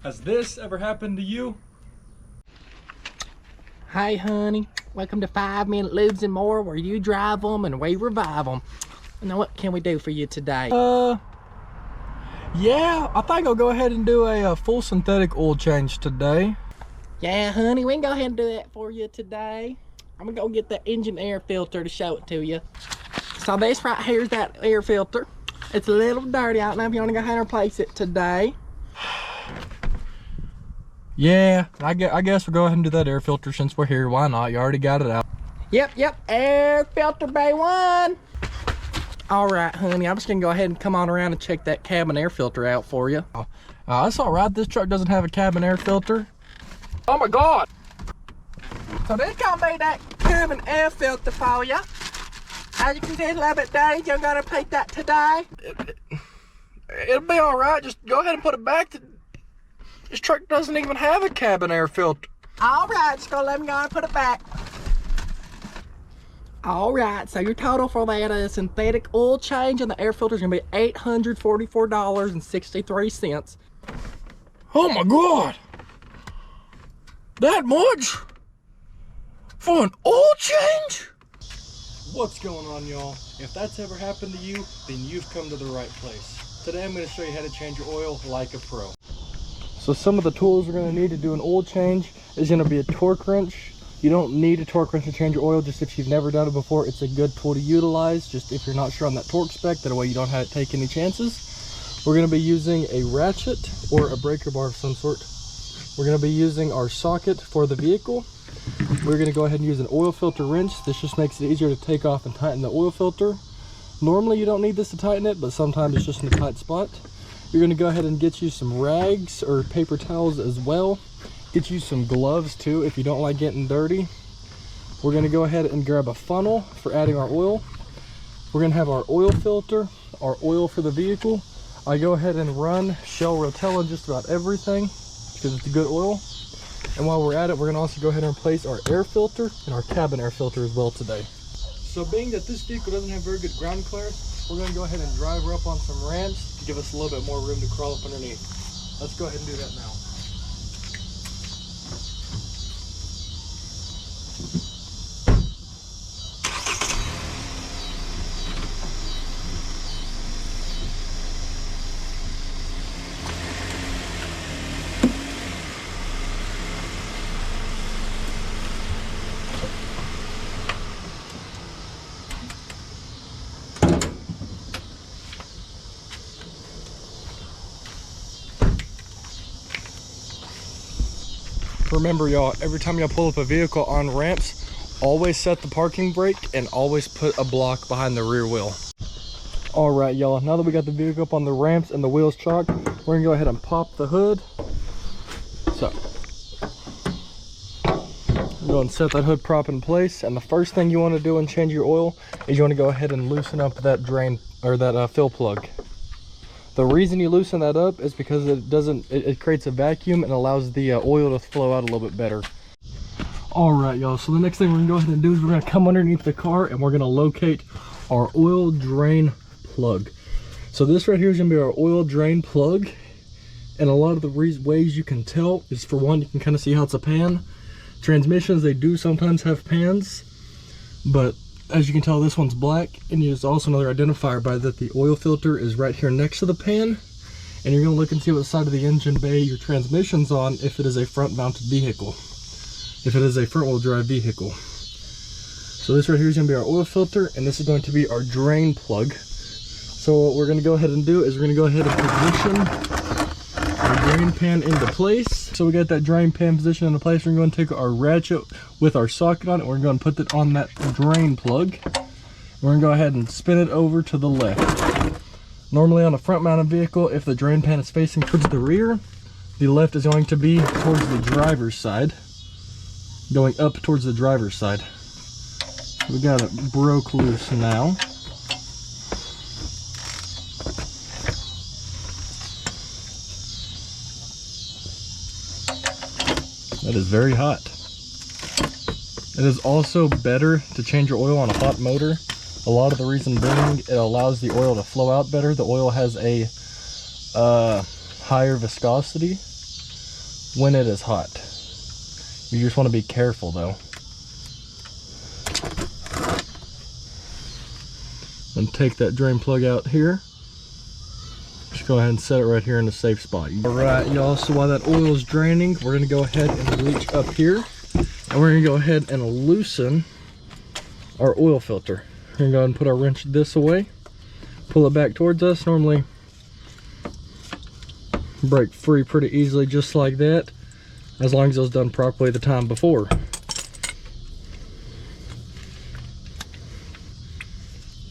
Has this ever happened to you? Hey honey, welcome to 5 Minute Lubes and More, where you drive them and we revive them. Now what can we do for you today? Yeah, I think I'll go ahead and do a full synthetic oil change today. Yeah honey, we can go ahead and do that for you today. I'm gonna go get the engine air filter to show it to you. So this right here is that air filter. It's a little dirty. I don't know if you want to go ahead and replace it today. Yeah, I guess we'll go ahead and do that air filter since we're here. Why not? You already got it out. Yep, air filter bay 1. All right, honey, I'm just gonna go ahead and come on around and check that cabin air filter out for you. That's all right. This truck doesn't have a cabin air filter. Oh my God! So this gonna be that cabin air filter for you. As you can see, it's a little bit dirty. You're gonna replace that today. It'll be all right. Just go ahead and put it back. This truck doesn't even have a cabin air filter. All right, just gonna let me go and put it back. All right, so your total for that synthetic oil change and the air filter is gonna be $844.63. Oh my God! That much? For an oil change? What's going on, y'all? If that's ever happened to you, then you've come to the right place. Today I'm going to show you how to change your oil like a pro. So some of the tools we're going to need to do an oil change is going to be a torque wrench. You don't need a torque wrench to change your oil. Just if you've never done it before, it's a good tool to utilize. Just if you're not sure on that torque spec, that way you don't have to take any chances. We're going to be using a ratchet or a breaker bar of some sort. We're going to be using our socket for the vehicle. We're going to go ahead and use an oil filter wrench. This just makes it easier to take off and tighten the oil filter. Normally you don't need this to tighten it, but sometimes it's just in a tight spot. You're going to go ahead and get you some rags or paper towels as well. Get you some gloves too if you don't like getting dirty. We're going to go ahead and grab a funnel for adding our oil. We're going to have our oil filter, our oil for the vehicle. I go ahead and run Shell Rotella just about everything because it's a good oil. And while we're at it, we're going to also go ahead and replace our air filter and our cabin air filter as well today. So being that this vehicle doesn't have very good ground clearance, we're going to go ahead and drive her up on some ramps to give us a little bit more room to crawl up underneath. Let's go ahead and do that now. Remember y'all, every time y'all pull up a vehicle on ramps, always set the parking brake and always put a block behind the rear wheel. All right y'all, now that we got the vehicle up on the ramps and the wheels chocked, we're gonna go ahead and pop the hood. So, go and set that hood prop in place, and the first thing you want to do and change your oil is you want to go ahead and loosen up that drain or that fill plug. The reason you loosen that up is because it creates a vacuum and allows the oil to flow out a little bit better. All right y'all, so the next thing we're gonna go ahead and do is we're gonna come underneath the car and we're gonna locate our oil drain plug. So this right here is gonna be our oil drain plug, and a lot of the ways you can tell is, for one, you can kind of see how it's a pan. Transmissions, they do sometimes have pans, but as you can tell, this one's black, and there's also another identifier by that the oil filter is right here next to the pan. And you're going to look and see what side of the engine bay your transmission's on if it is a front mounted vehicle, if it is a front wheel drive vehicle. So this right here is going to be our oil filter, and this is going to be our drain plug. So what we're going to go ahead and do is we're going to go ahead and position our drain pan into place. So we got that drain pan position into place. We're going to take our ratchet with our socket on it. We're going to put it on that drain plug. We're going to go ahead and spin it over to the left. Normally on a front mounted vehicle, if the drain pan is facing towards the rear, the left is going to be towards the driver's side, going up towards the driver's side. We got it broke loose now. That is very hot. It is also better to change your oil on a hot motor. A lot of the reason being, it allows the oil to flow out better. The oil has a higher viscosity, when it is hot. You just want to be careful though. And take that drain plug out here. Just go ahead and set it right here in a safe spot. All right, y'all, so while that oil is draining, we're gonna go ahead and reach up here and we're gonna go ahead and loosen our oil filter. We're gonna go ahead and put our wrench this away, pull it back towards us. Normally break free pretty easily just like that, as long as it was done properly the time before.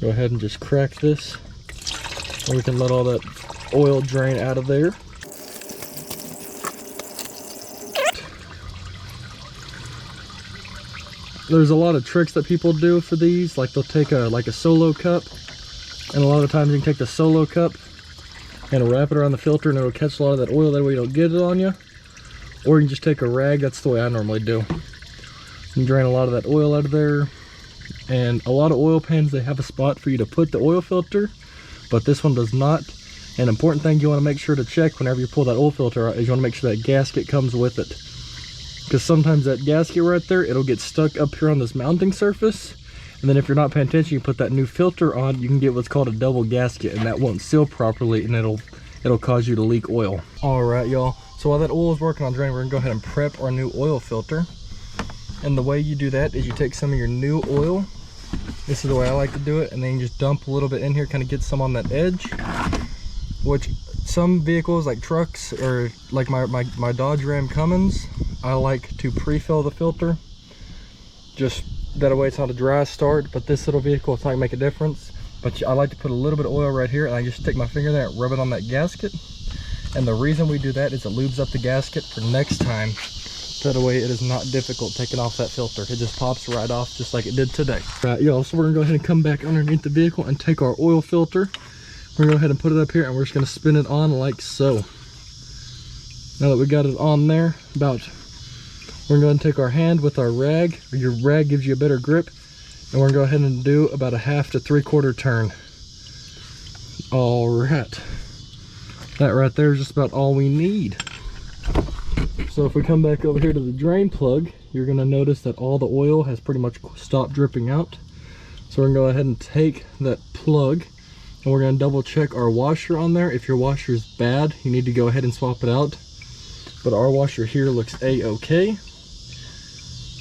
Go ahead and just crack this, and we can let all that oil drain out of there. There's a lot of tricks that people do for these, like they'll take a solo cup, and a lot of times you can take the solo cup and wrap it around the filter and it'll catch a lot of that oil, that way you don't get it on you. Or you can just take a rag. That's the way I normally do. You drain a lot of that oil out of there. And a lot of oil pans, they have a spot for you to put the oil filter, but this one does not. An important thing you want to make sure to check whenever you pull that oil filter out is you want to make sure that gasket comes with it. Because sometimes that gasket right there, it'll get stuck up here on this mounting surface. And then if you're not paying attention, you put that new filter on, you can get what's called a double gasket, and that won't seal properly, and it'll cause you to leak oil. All right, y'all. So while that oil is working on draining, we're gonna go ahead and prep our new oil filter. And the way you do that is you take some of your new oil. This is the way I like to do it, and then you just dump a little bit in here, kind of get some on that edge. Which some vehicles like trucks or like my Dodge Ram Cummins, I like to pre-fill the filter. Just that way it's not a dry start, but this little vehicle, it's not gonna make a difference. But I like to put a little bit of oil right here, and I just stick my finger there and rub it on that gasket. And the reason we do that is it lubes up the gasket for next time. That way it is not difficult taking off that filter. It just pops right off just like it did today. Right, y'all, so we're gonna go ahead and come back underneath the vehicle and take our oil filter. We're gonna go ahead and put it up here, and we're just gonna spin it on like so. Now that we got it on there, we're going to take our hand with our rag, or your rag gives you a better grip, and we're going to go ahead and do about a 1/2 to 3/4 turn. All right. That right there is just about all we need. So if we come back over here to the drain plug, you're going to notice that all the oil has pretty much stopped dripping out. So we're going to go ahead and take that plug, and we're going to double check our washer on there. If your washer is bad, you need to go ahead and swap it out. But our washer here looks a-okay.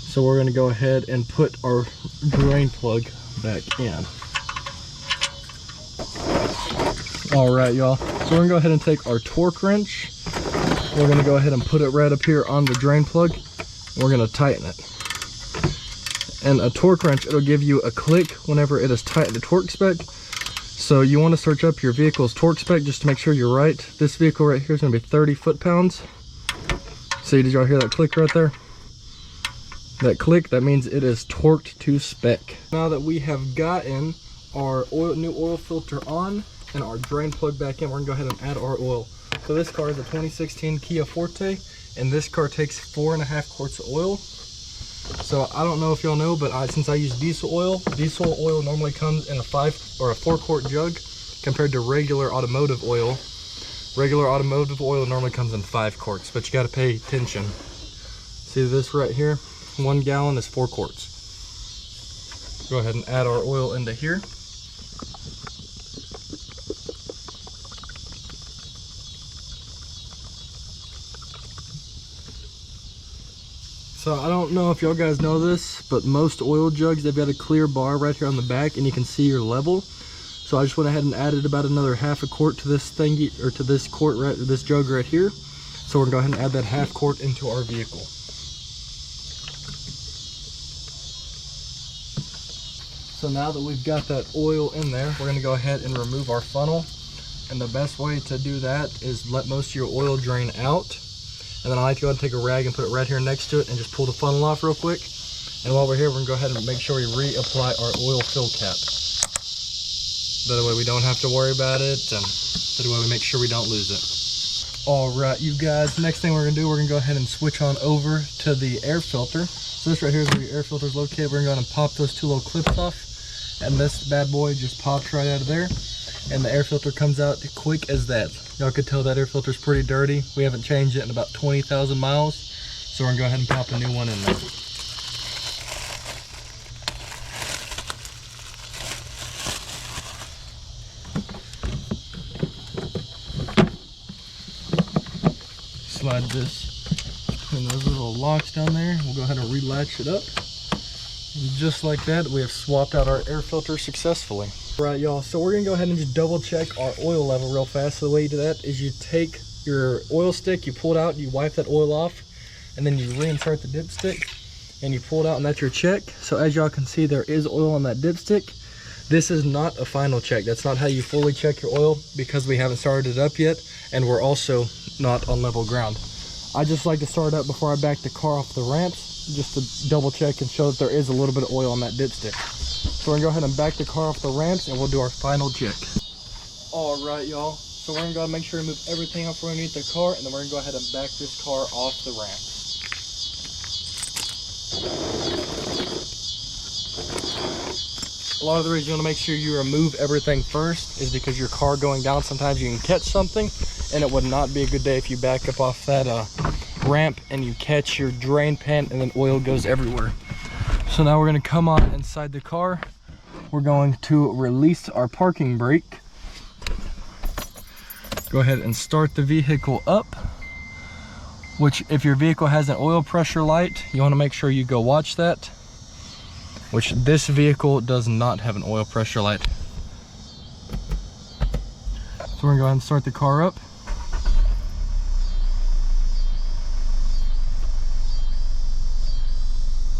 So we're going to go ahead and put our drain plug back in. All right, y'all. So we're going to go ahead and take our torque wrench. We're going to go ahead and put it right up here on the drain plug. We're going to tighten it. And a torque wrench, it'll give you a click whenever it is tight to torque spec. So you want to search up your vehicle's torque spec just to make sure you're right. This vehicle right here is going to be 30 foot-pounds. See, did y'all hear that click right there? That click, that means it is torqued to spec. Now that we have gotten our new oil filter on and our drain plug back in, we're gonna go ahead and add our oil. So this car is a 2016 Kia Forte, and this car takes 4.5 quarts of oil. So I don't know if y'all know, but since I use diesel oil normally comes in a 5 or a 4-quart jug compared to regular automotive oil. Regular automotive oil normally comes in 5 quarts, but you got to pay attention. See this right here? 1 gallon is 4 quarts. Go ahead and add our oil into here. So I don't know if y'all guys know this, but most oil jugs, they've got a clear bar right here on the back, and you can see your level. So I just went ahead and added about another 1/2 quart to this thingy, or to this this jug right here. So we're gonna go ahead and add that 1/2 quart into our vehicle. So now that we've got that oil in there, we're gonna go ahead and remove our funnel. And the best way to do that is let most of your oil drain out. And then I like to go ahead and take a rag and put it right here next to it and just pull the funnel off real quick. And while we're here, we're gonna go ahead and make sure we reapply our oil fill cap. That way we don't have to worry about it, and that way we make sure we don't lose it. All right, you guys, next thing we're gonna do, we're gonna go ahead and switch on over to the air filter. So this right here is where your air filter is located. We're gonna go ahead and pop those 2 little clips off, and this bad boy just pops right out of there. and the air filter comes out quick as that. Y'all could tell that air filter is pretty dirty. We haven't changed it in about 20,000 miles, so we're gonna go ahead and pop a new one in there. Slide this between those little locks down there. We'll go ahead and relatch it up. And just like that, we have swapped out our air filter successfully. Right, y'all, so we're gonna go ahead and just double check our oil level real fast. So the way you do that is you take your oil stick, you pull it out, you wipe that oil off, and then you reinsert the dipstick and you pull it out, and that's your check. So as y'all can see, there is oil on that dipstick. This is not a final check. That's not how you fully check your oil, because we haven't started it up yet, and we're also not on level ground. I just like to start up before I back the car off the ramps, just to double check and show that there is a little bit of oil on that dipstick. So we're gonna go ahead and back the car off the ramps, and we'll do our final check. All right, y'all. So we're gonna go ahead and make sure to move everything up underneath the car, and then we're gonna go ahead and back this car off the ramps. A lot of the reason you want to make sure you remove everything first is because your car going down, sometimes you can catch something, and it would not be a good day if you back up off that ramp and you catch your drain pan and then oil goes everywhere. So now we're going to come on inside the car. We're going to release our parking brake. Go ahead and start the vehicle up, which if your vehicle has an oil pressure light, you want to make sure you go watch that, which this vehicle does not have an oil pressure light. So we're gonna go ahead and start the car up.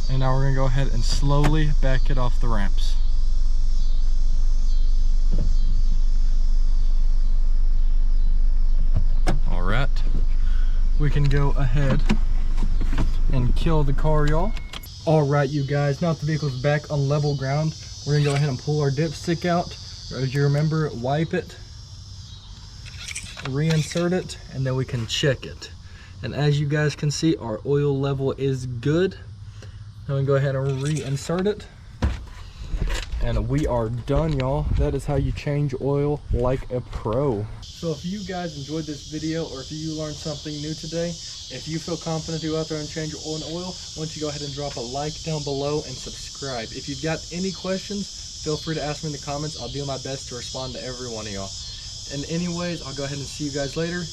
And now we're gonna go ahead and slowly back it off the ramps. All right, we can go ahead and kill the car, y'all. All right, you guys, now that the vehicle's back on level ground, we're gonna go ahead and pull our dipstick out. As you remember, wipe it, reinsert it, and then we can check it. And as you guys can see, our oil level is good. Now we can go ahead and reinsert it. And we are done, y'all. That is how you change oil like a pro. So if you guys enjoyed this video, or if you learned something new today, if you feel confident to go out there and change your oil and oil, why don't you go ahead and drop a like down below and subscribe. If you've got any questions, feel free to ask me in the comments. I'll do my best to respond to every one of y'all. And anyways, I'll go ahead and see you guys later.